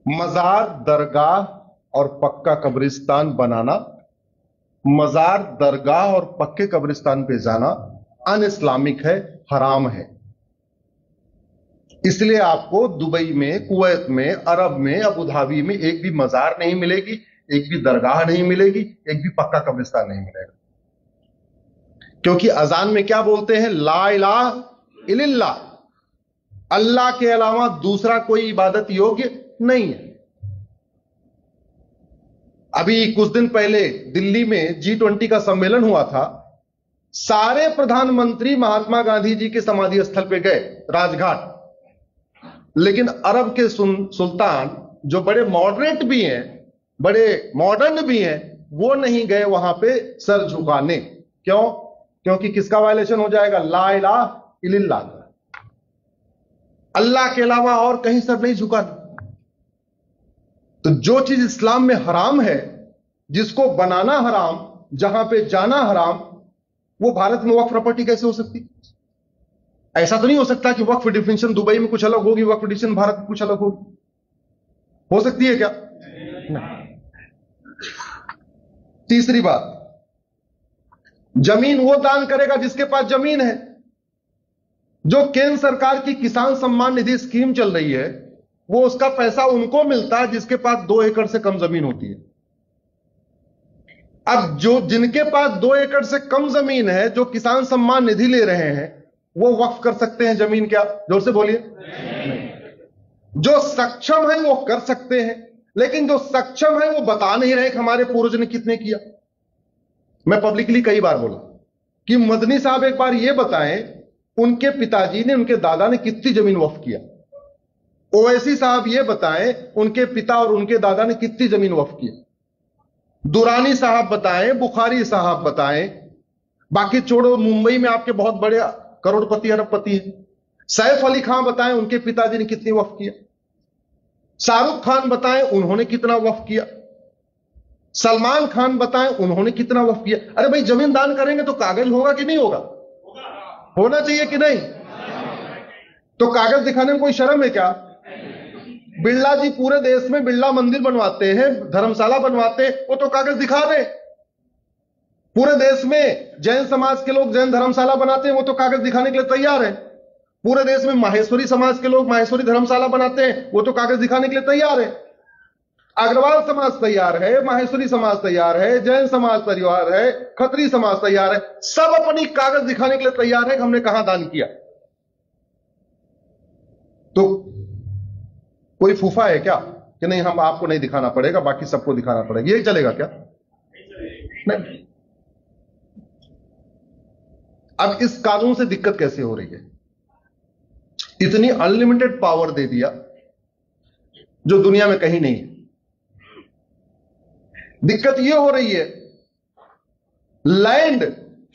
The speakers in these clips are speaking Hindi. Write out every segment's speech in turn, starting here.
मजार, दरगाह और पक्का कब्रिस्तान बनाना, मजार, दरगाह और पक्के कब्रिस्तान पे जाना अन इस्लामिक है, हराम है। इसलिए आपको दुबई में, कुवैत में, अरब में, अबू धाबी में एक भी मजार नहीं मिलेगी, एक भी दरगाह नहीं मिलेगी, एक भी पक्का कब्रिस्तान नहीं मिलेगा। क्योंकि अजान में क्या बोलते हैं? ला इलाहा इल्लल्लाह, अल्लाह के अलावा दूसरा कोई इबादत योग्य नहीं है। अभी कुछ दिन पहले दिल्ली में G20 का सम्मेलन हुआ था। सारे प्रधानमंत्री महात्मा गांधी जी के समाधि स्थल पे गए, राजघाट, लेकिन अरब के सुल्तान जो बड़े मॉडरेट भी हैं, बड़े मॉडर्न भी हैं, वो नहीं गए वहां पे सर झुकाने। क्यों? क्योंकि किसका वायलेशन हो जाएगा? ला इलाहा इल्लल्लाह, अल्लाह के अलावा और कहीं सर नहीं झुकाना। तो जो चीज इस्लाम में हराम है, जिसको बनाना हराम, जहां पे जाना हराम, वो भारत में वक्फ प्रॉपर्टी कैसे हो सकती? ऐसा तो नहीं हो सकता कि वक्फ डिफिनेशन दुबई में कुछ अलग होगी, वक्फ डिफिनेशन भारत में कुछ अलग होगी। हो सकती है क्या? नहीं। तीसरी बात, जमीन वो दान करेगा जिसके पास जमीन है। जो केंद्र सरकार की किसान सम्मान निधि स्कीम चल रही है, वो उसका पैसा उनको मिलता है जिसके पास 2 एकड़ से कम जमीन होती है। अब जो जिनके पास 2 एकड़ से कम जमीन है, जो किसान सम्मान निधि ले रहे हैं, वो वक्फ कर सकते हैं जमीन? क्या? जोर से बोलिए। नहीं। जो सक्षम है वो कर सकते हैं, लेकिन जो सक्षम है वो बता नहीं रहे कि हमारे पूर्वज ने कितने किया। मैं पब्लिकली कई बार बोला कि मदनी साहब एक बार ये बताएं उनके पिताजी ने, उनके दादा ने कितनी जमीन वक्फ किया। ओवैसी साहब ये बताएं उनके पिता और उनके दादा ने कितनी जमीन वक्फ किया। दुरानी साहब बताएं, बुखारी साहब बताएं। बाकी छोड़ो, मुंबई में आपके बहुत बड़े करोड़पति अरबपति हैं। सैफ अली खान बताएं उनके पिताजी ने कितनी वक्फ किया। शाहरुख खान बताएं उन्होंने कितना वक्फ किया। सलमान खान बताएं उन्होंने कितना वक्फ किया। अरे भाई, जमीन दान करेंगे तो कागज होगा कि नहीं होगा? होना चाहिए कि नहीं? तो कागज दिखाने में कोई शर्म है क्या? बिरला जी पूरे देश में बिरला मंदिर बनवाते हैं, धर्मशाला बनवाते हैं, वो तो कागज दिखा दे। पूरे देश में जैन समाज के लोग जैन धर्मशाला बनाते हैं, वो तो कागज दिखाने के लिए तैयार है। पूरे देश में माहेश्वरी समाज के लोग माहेश्वरी धर्मशाला बनाते हैं, वो तो कागज दिखाने के लिए तैयार है। अग्रवाल समाज तैयार है, माहेश्वरी समाज तैयार है, जैन समाज तैयार है, खत्री समाज तैयार है। सब अपनी कागज दिखाने के लिए तैयार है कि हमने कहां दान किया। तो कोई फूफा है क्या कि नहीं, हम आपको नहीं दिखाना पड़ेगा, बाकी सबको दिखाना पड़ेगा? यही चलेगा क्या? नहीं। अब इस कानून से दिक्कत कैसे हो रही है? इतनी अनलिमिटेड पावर दे दिया जो दुनिया में कहीं नहीं है। दिक्कत यह हो रही है, लैंड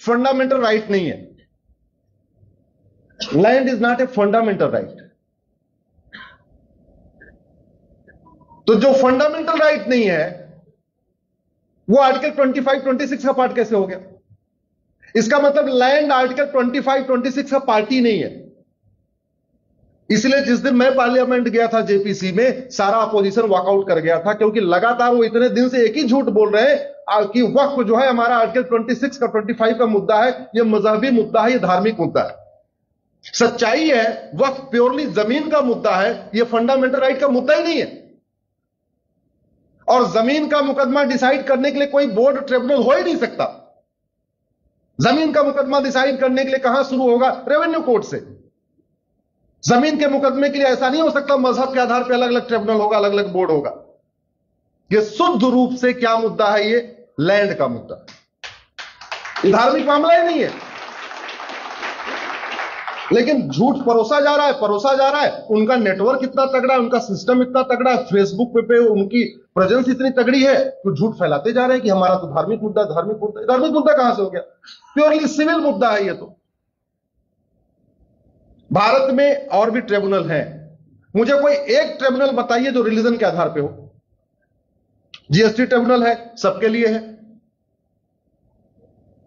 फंडामेंटल राइट नहीं है। Land is not a fundamental right. तो जो फंडामेंटल राइट नहीं है, वो आर्टिकल 25, 26 का पार्ट कैसे हो गया? इसका मतलब लैंड आर्टिकल 25, 26 का पार्टी नहीं है। इसलिए जिस दिन मैं पार्लियामेंट गया था जेपीसी में, सारा अपोजिशन वॉकआउट कर गया था, क्योंकि लगातार वो इतने दिन से एक ही झूठ बोल रहे हैं कि वक्फ जो है हमारा आर्टिकल 26 का 25 का मुद्दा है, ये मजहबी मुद्दा है, ये धार्मिक मुद्दा है। सच्चाई है, वक्फ प्योरली जमीन का मुद्दा है, ये फंडामेंटल राइट का मुद्दा ही नहीं है। और जमीन का मुकदमा डिसाइड करने के लिए कोई बोर्ड ट्रिब्यूनल हो ही नहीं सकता। जमीन का मुकदमा डिसाइड करने के लिए कहां शुरू होगा? रेवेन्यू कोर्ट से। जमीन के मुकदमे के लिए ऐसा नहीं हो सकता मजहब के आधार पर अलग अलग ट्रिब्यूनल होगा, अलग अलग बोर्ड होगा। यह शुद्ध रूप से क्या मुद्दा है? ये लैंड का मुद्दा है, ये धार्मिक मामला ही नहीं है। लेकिन झूठ परोसा जा रहा है, परोसा जा रहा है। उनका नेटवर्क इतना तगड़ा है, उनका सिस्टम इतना तगड़ा है, फेसबुक पे उनकी प्रेजेंस इतनी तगड़ी है, तो झूठ फैलाते जा रहे हैं कि हमारा तो धार्मिक मुद्दा, धार्मिक मुद्दा। धार्मिक मुद्दा कहां से हो गया? प्योरली सिविल मुद्दा है ये तो। भारत में और भी ट्रिब्यूनल हैं, मुझे कोई एक ट्रिब्यूनल बताइए जो रिलीजन के आधार पे हो। जीएसटी ट्रिब्यूनल है, सबके लिए है।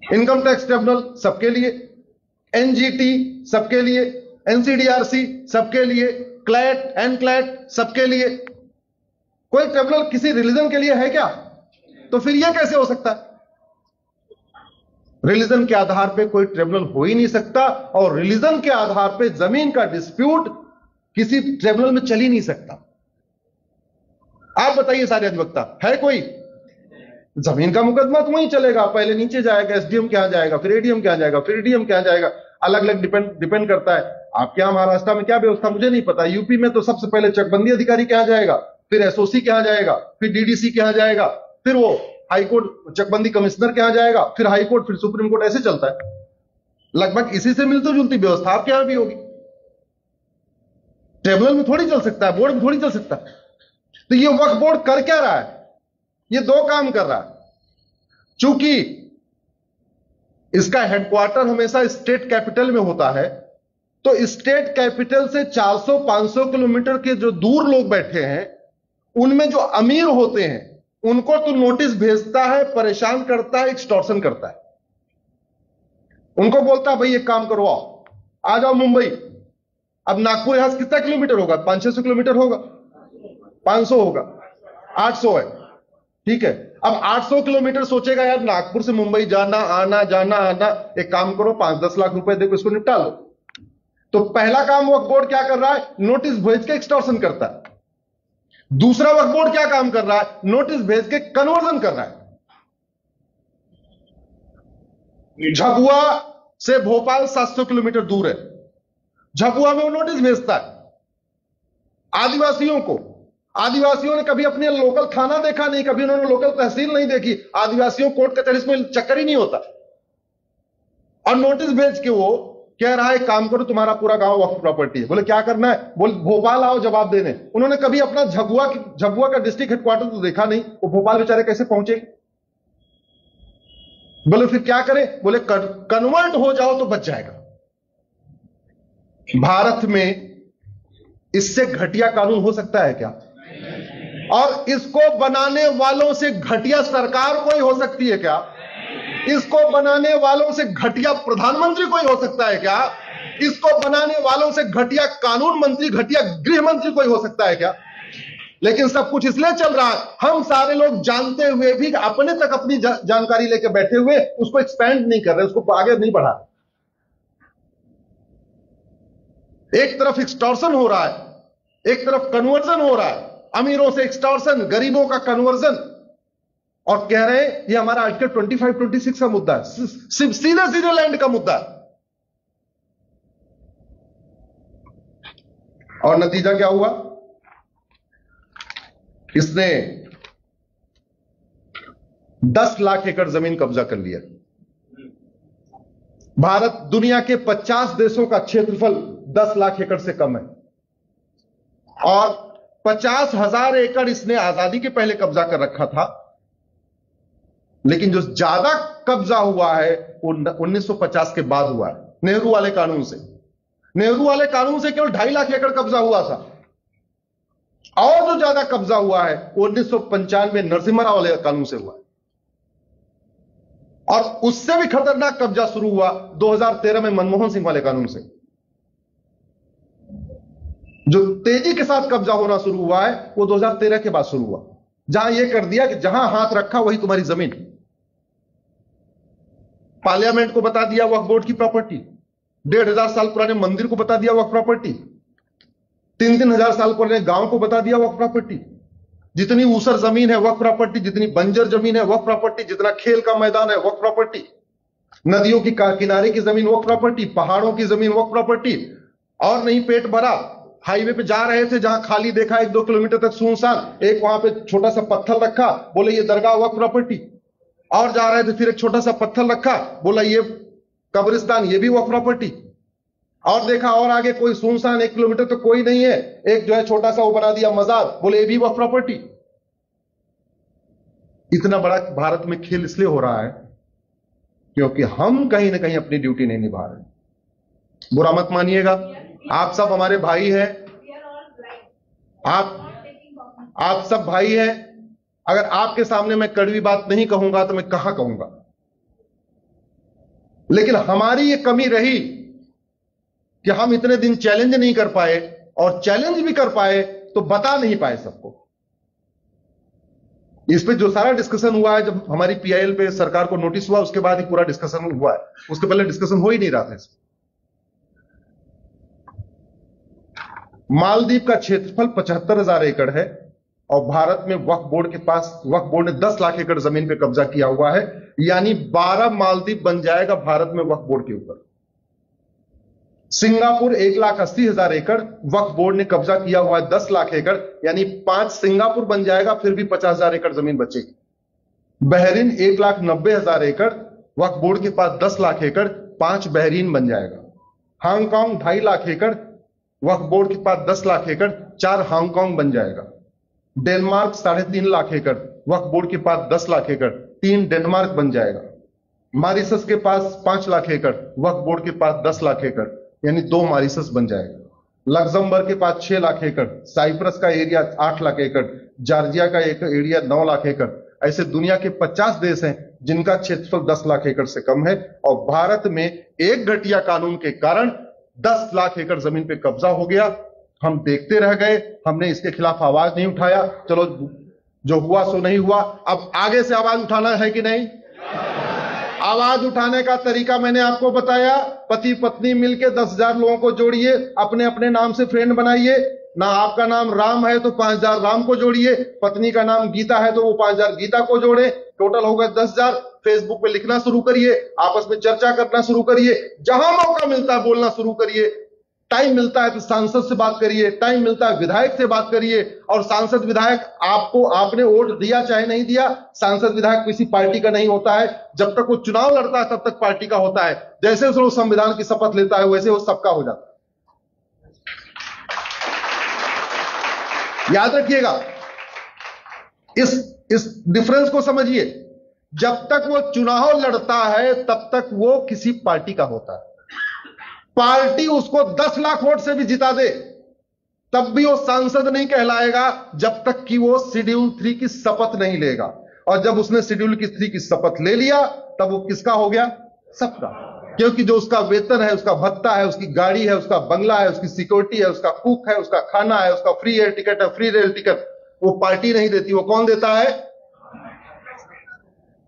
इनकम टैक्स ट्रिब्यूनल सबके लिए, एनजीटी सबके लिए, एनसीडीआरसी सबके लिए, क्लैट, एनक्लैट सबके लिए। कोई ट्रिब्यूनल किसी रिलीजन के लिए है क्या? तो फिर यह कैसे हो सकता है? रिलीजन के आधार पे कोई ट्रिब्यूनल हो ही नहीं सकता, और रिलीजन के आधार पे जमीन का डिस्प्यूट किसी ट्रिब्यूनल में चल ही नहीं सकता। आप बताइए सारे अधिवक्ता है कोई? जमीन का मुकदमा तो वहीं चलेगा, पहले नीचे जाएगा, एसडीएम के यहां जाएगा, फिर एडीएम के यहां जाएगा, फिर डीएम के यहां जाएगा, अलग अलग डिपेंड करता है। आपके यहां महाराष्ट्र में क्या व्यवस्था मुझे नहीं पता, यूपी में तो सबसे पहले चकबंदी अधिकारी के यहां जाएगा, फिर एसओसी के यहां जाएगा, फिर डीडीसी के यहां जाएगा, फिर वो हाईकोर्ट चकबंदी कमिश्नर के यहां जाएगा, फिर हाईकोर्ट, फिर सुप्रीम कोर्ट, ऐसे चलता है। लगभग इसी से मिलती जुलती व्यवस्था आपके यहां भी होगी। ट्रिब्यूनल में थोड़ी चल सकता है, बोर्ड में थोड़ी चल सकता है। तो ये वक्फ बोर्ड कर क्या रहा है? ये दो काम कर रहा है। चूंकि इसका हेडक्वार्टर हमेशा स्टेट कैपिटल में होता है, तो स्टेट कैपिटल से 400-500 किलोमीटर के जो दूर लोग बैठे हैं, उनमें जो अमीर होते हैं उनको तो नोटिस भेजता है, परेशान करता है, एक्सटॉर्शन करता है। उनको बोलता है भाई एक काम करो, आ जाओ मुंबई। अब नागपुर यहां से कितना किलोमीटर होगा? 500-600 किलोमीटर होगा, 500 होगा, 800 है, ठीक है। अब 800 किलोमीटर सोचेगा यार नागपुर से मुंबई जाना आना जाना आना, एक काम करो 5-10 लाख रुपए देखो इसको निपटा लो। तो पहला काम वक्फ बोर्ड क्या कर रहा है? नोटिस भेज के एक्सटॉर्शन करता है। दूसरा वक्फ बोर्ड क्या काम कर रहा है? नोटिस भेज के कन्वर्जन कर रहा है। झाबुआ से भोपाल 700 किलोमीटर दूर है, झाबुआ में वो नोटिस भेजता है आदिवासियों को। आदिवासियों ने कभी अपने लोकल थाना देखा नहीं, कभी उन्होंने लोकल तहसील नहीं देखी, आदिवासियों कोर्ट कचहरी में चक्कर ही नहीं होता, और नोटिस भेज के वो कह रहा है काम करो तुम्हारा पूरा गांव वक्फ प्रॉपर्टी है। बोले क्या करना है? बोले भोपाल आओ जवाब देने। उन्होंने कभी अपना झाबुआ का डिस्ट्रिक्ट हेडक्वार्टर तो देखा नहीं, वो भोपाल बेचारे कैसे पहुंचे? बोले फिर क्या करें? बोले कन्वर्ट हो जाओ तो बच जाएगा। भारत में इससे घटिया कानून हो सकता है क्या? और इसको बनाने वालों से घटिया सरकार कोई हो सकती है क्या? इसको बनाने वालों से घटिया प्रधानमंत्री कोई हो सकता है क्या? इसको बनाने वालों से घटिया कानून मंत्री, घटिया गृह मंत्री कोई हो सकता है क्या? लेकिन सब कुछ इसलिए चल रहा है, हम सारे लोग जानते हुए भी अपने तक अपनी जानकारी लेकर बैठे हुए उसको एक्सपेंड नहीं कर रहे, उसको आगे नहीं बढ़ा। एक तरफ एक्सटॉर्शन हो रहा है, एक तरफ कन्वर्जन हो रहा है, अमीरों से एक्सटॉर्शन, गरीबों का कन्वर्जन, और कह रहे हैं ये हमारा आर्टिकल 25-26 का मुद्दा है, सीधे सीधे लैंड का मुद्दा है। और नतीजा क्या हुआ? इसने 10 लाख एकड़ जमीन कब्जा कर लिया। भारत दुनिया के 50 देशों का क्षेत्रफल 10 लाख एकड़ से कम है, और 50,000 एकड़ इसने आजादी के पहले कब्जा कर रखा था। लेकिन जो ज्यादा कब्जा हुआ है वो 1950 के बाद हुआ है, नेहरू वाले कानून से। नेहरू वाले कानून से केवल 2.5 लाख एकड़ कब्जा हुआ था, और जो ज्यादा कब्जा हुआ है वो 1995 नरसिम्हा राव वाले कानून से हुआ, और उससे भी खतरनाक कब्जा शुरू हुआ 2013 में मनमोहन सिंह वाले कानून से। जो तेजी के साथ कब्जा होना शुरू हुआ है वो 2013 के बाद शुरू हुआ, जहां यह कर दिया कि जहां हाथ रखा वही तुम्हारी जमीन। पार्लियामेंट को बता दिया वक्फ बोर्ड की प्रॉपर्टी, 1,500 साल पुराने मंदिर को बता दिया वक्फ प्रॉपर्टी, 3-3 हजार साल पुराने गांव को बता दिया वक्फ प्रॉपर्टी। जितनी ऊसर जमीन है वक्फ प्रॉपर्टी, जितनी बंजर जमीन है वक्फ प्रॉपर्टी, जितना खेल का मैदान है वक्फ प्रॉपर्टी, नदियों की किनारे की जमीन वक्फ प्रॉपर्टी, पहाड़ों की जमीन वक्फ प्रॉपर्टी। और नहीं पेट भरा, हाईवे पे जा रहे थे, जहां खाली देखा 1-2 किलोमीटर तक सुनसान, एक वहां पे छोटा सा पत्थर रखा, बोले ये दरगाह वक्फ प्रॉपर्टी। और जा रहे थे, फिर एक छोटा सा पत्थर रखा, बोला ये कब्रिस्तान, ये भी वक्फ प्रॉपर्टी। और देखा और आगे कोई सुनसान 1 किलोमीटर तो कोई नहीं है, एक जो है छोटा सा वो बना दिया मजार, बोले ये भी वक्फ प्रॉपर्टी। इतना बड़ा भारत में खेल इसलिए हो रहा है क्योंकि हम कहीं ना कहीं अपनी ड्यूटी नहीं निभा रहे। बुरा मत मानिएगा, आप सब हमारे भाई हैं, आप सब भाई हैं। अगर आपके सामने मैं कड़वी बात नहीं कहूंगा तो मैं कहां कहूंगा। लेकिन हमारी ये कमी रही कि हम इतने दिन चैलेंज नहीं कर पाए, और चैलेंज भी कर पाए तो बता नहीं पाए सबको। इस पे जो सारा डिस्कशन हुआ है, जब हमारी पीआईएल पे सरकार को नोटिस हुआ उसके बाद ही पूरा डिस्कशन हुआ है, उसके पहले डिस्कशन हो ही नहीं रहा था इसमें। मालदीव का क्षेत्रफल 75,000 एकड़ है और भारत में वक्फ बोर्ड ने 10 लाख एकड़ जमीन पे कब्जा किया हुआ है, यानी 12 मालदीव बन जाएगा भारत में वक्फ बोर्ड के ऊपर। सिंगापुर 1,80,000 एकड़, वक्फ बोर्ड ने कब्जा किया हुआ है 10 लाख एकड़, यानी 5 सिंगापुर बन जाएगा, फिर भी 50,000 एकड़ जमीन बचेगी। बहरीन 1,90,000 एकड़, वक्फ बोर्ड के पास 10 लाख एकड़, 5 बहरीन बन जाएगा। हांगकांग 2.5 लाख एकड़, वक्फ बोर्ड के पास 10 लाख एकड़, 4 हांगकांग बन जाएगा। डेनमार्क 3.5 लाख एकड़, वक्फ बोर्ड के पास 10 लाख एकड़, 3 डेनमार्क बन जाएगा। मॉरिशस के पास 5 लाख एकड़, वक्फ बोर्ड के पास 10 लाख एकड़, यानी 2 मॉरिशस बन जाएगा। लग्जमबर्ग के पास 6 लाख एकड़, साइप्रस का एरिया 8 लाख एकड़, जॉर्जिया का एरिया 9 लाख एकड़। ऐसे दुनिया के 50 देश हैं जिनका क्षेत्रफल 10 लाख एकड़ से कम है, और भारत में एक घटिया कानून के कारण 10 लाख एकड़ जमीन पे कब्जा हो गया। हम देखते रह गए, हमने इसके खिलाफ आवाज नहीं उठाया। चलो, जो हुआ सो नहीं हुआ, अब आगे से आवाज उठाना है कि नहीं? आवाज उठाने का तरीका मैंने आपको बताया। पति पत्नी मिलकर 10,000 लोगों को जोड़िए, अपने अपने नाम से फ्रेंड बनाइए। ना आपका नाम राम है तो 5,000 राम को जोड़िए, पत्नी का नाम गीता है तो वो 5,000 गीता को जोड़े, टोटल होगा 10,000। फेसबुक पे लिखना शुरू करिए, आपस में चर्चा करना शुरू करिए, जहां मौका मिलता है बोलना शुरू करिए। टाइम मिलता है तो सांसद से बात करिए, टाइम मिलता है विधायक से बात करिए। और सांसद विधायक आपने वोट दिया चाहे नहीं दिया, सांसद विधायक किसी पार्टी का नहीं होता है। जब तक वो चुनाव लड़ता है तब तक पार्टी का होता है। जैसे वो संविधान की शपथ लेता है वैसे वो सबका हो जाता है। याद रखिएगा, इस डिफरेंस को समझिए। जब तक वो चुनाव लड़ता है तब तक वो किसी पार्टी का होता है। पार्टी उसको 10 लाख वोट से भी जिता दे तब भी वो सांसद नहीं कहलाएगा जब तक कि वो शेड्यूल 3 की शपथ नहीं लेगा। और जब उसने शेड्यूल 3 की शपथ ले लिया तब वो किसका हो गया? सबका। क्योंकि जो उसका वेतन है, उसका भत्ता है, उसकी गाड़ी है, उसका बंगला है, उसकी सिक्योरिटी है, उसका कुक है, उसका खाना है, उसका फ्री एयर टिकट है, फ्री रेल टिकट, वो पार्टी नहीं देती। वो कौन देता है?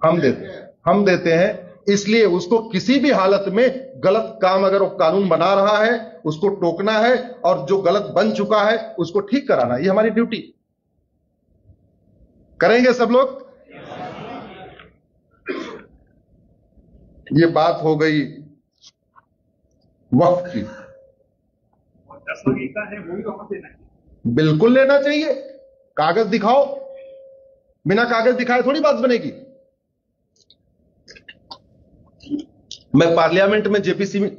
हम देते हैं। इसलिए उसको किसी भी हालत में गलत काम, अगर वो कानून बना रहा है उसको टोकना है, और जो गलत बन चुका है उसको ठीक कराना। ये हमारी ड्यूटी। करेंगे सब लोग? ये बात हो गई वक्फ की। बिल्कुल लेना चाहिए। कागज दिखाओ, बिना कागज दिखाए थोड़ी बात बनेगी। मैं पार्लियामेंट में जेपीसी में,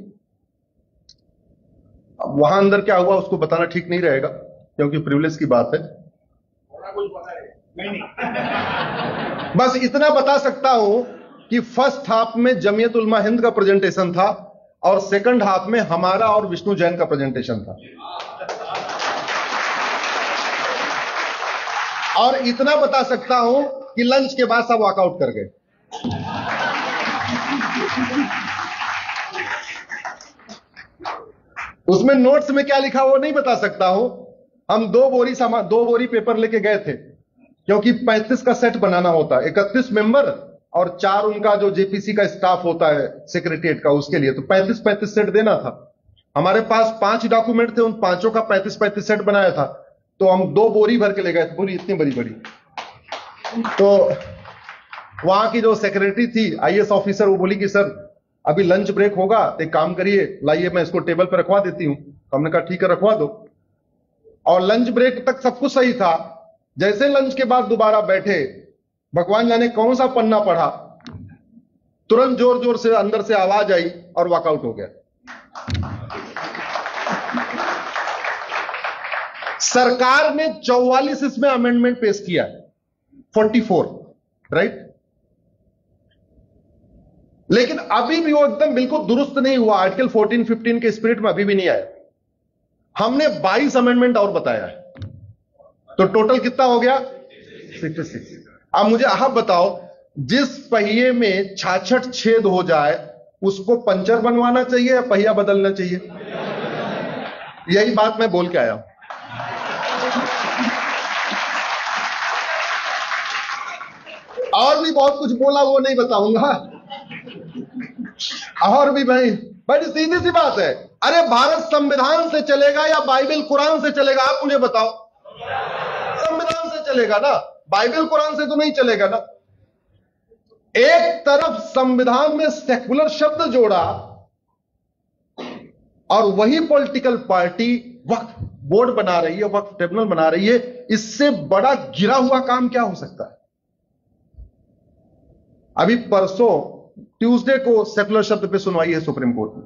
अब वहां अंदर क्या हुआ उसको बताना ठीक नहीं रहेगा क्योंकि प्रिविलेज की बात है। बस इतना बता सकता हूं कि फर्स्ट हाफ में जमीयत उलमा हिंद का प्रेजेंटेशन था और सेकंड हाफ में हमारा और विष्णु जैन का प्रेजेंटेशन था। और इतना बता सकता हूं कि लंच के बाद सब वॉकआउट कर गए। उसमें नोट्स में क्या लिखा वो नहीं बता सकता हूं। हम 2 बोरी पेपर लेके गए थे क्योंकि 35 का सेट बनाना होता है, 31 मेंबर और 4 उनका जो जेपीसी का स्टाफ होता है सेक्रेटरीट का, उसके लिए तो 35 सेट देना था। हमारे पास 5 डॉक्यूमेंट थे, उन 5 का 35 सेट बनाया था। तो हम 2 बोरी भर के ले गए थे, बोरी इतनी बड़ी। तो वहां की जो सेक्रेटरी थी, आईएएस ऑफिसर, वो बोली कि सर अभी लंच ब्रेक होगा तो एक काम करिए, लाइए मैं इसको टेबल पर रखवा देती हूं। हमने कहा ठीक है रखवा दो। और लंच ब्रेक तक सब कुछ सही था। जैसे लंच के बाद दोबारा बैठे, भगवान जाने कौन सा पन्ना पढ़ा, तुरंत जोर जोर से अंदर से आवाज आई और वॉकआउट हो गया। सरकार ने 44 इसमें अमेंडमेंट पेश किया है, 44, राइट। लेकिन अभी भी वो एकदम बिल्कुल दुरुस्त नहीं हुआ, आर्टिकल 14-15 के स्पिरिट में अभी भी नहीं आया। हमने 22 अमेंडमेंट और बताया है, तो टोटल कितना हो गया? 66। अब मुझे आप बताओ, जिस पहिए में 66 छेद हो जाए उसको पंचर बनवाना चाहिए या पहिया बदलना चाहिए? यही बात मैं बोल के आया हूं। और भी बहुत कुछ बोला, वो नहीं बताऊंगा। और भी भाई, बड़ी सीधी सी बात है। अरे भारत संविधान से चलेगा या बाइबल कुरान से चलेगा, आप मुझे बताओ। संविधान से चलेगा ना, बाइबल कुरान से तो नहीं चलेगा ना। एक तरफ संविधान में सेकुलर शब्द जोड़ा और वही पॉलिटिकल पार्टी वक्फ बोर्ड बना रही है, वक्फ ट्रिब्यूनल बना रही है। इससे बड़ा गिरा हुआ काम क्या हो सकता है? अभी परसों ट्यूसडे को सेकुलर शब्द पे सुनवाई है सुप्रीम कोर्ट में।